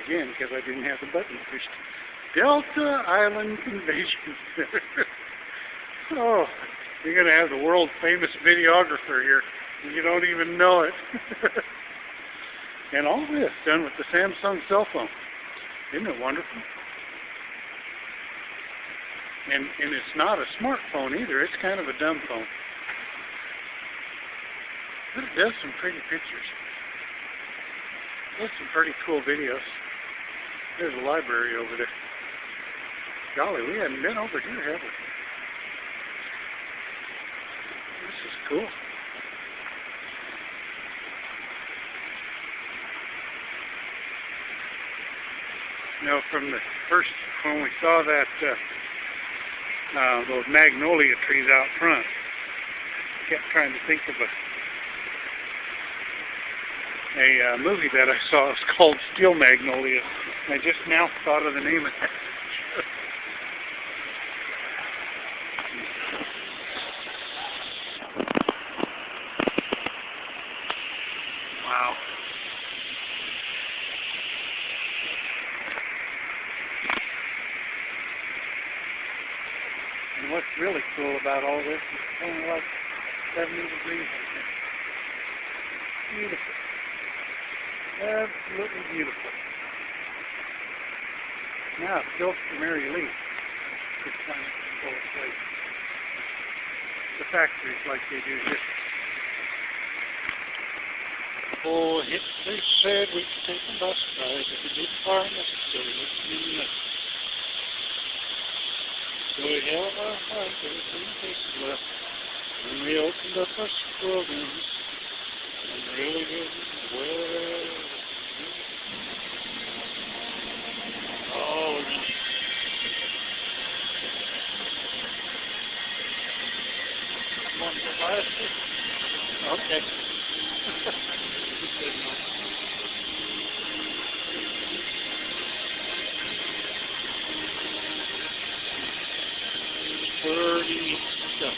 again because I didn't have the button pushed. Delta Island Convention Center. Oh, you're going to have the world famous videographer here. You don't even know it. And all this done with the Samsung cell phone. Isn't it wonderful? And it's not a smartphone either. It's kind of a dumb phone. But it does some pretty pictures. It does some pretty cool videos. There's a library over there. Golly, we haven't been over here, have we? This is cool. You know, from the first, when we saw that, those magnolia trees out front, I kept trying to think of a movie that I saw. It's called Steel Magnolia. I just now thought of the name of it. Wow. And what's really cool about all this is it's only like 70 degrees. Beautiful. Absolutely beautiful. Now it's built for Mary Lee. This kind of full place. The factories like they do here. Oh, they said we could take a bus ride if it didn't far necessary. So we held our heart, everything takes left. When we opened up our programs, and really good, well. Oh, want to buy it? Okay. Pretty stuff.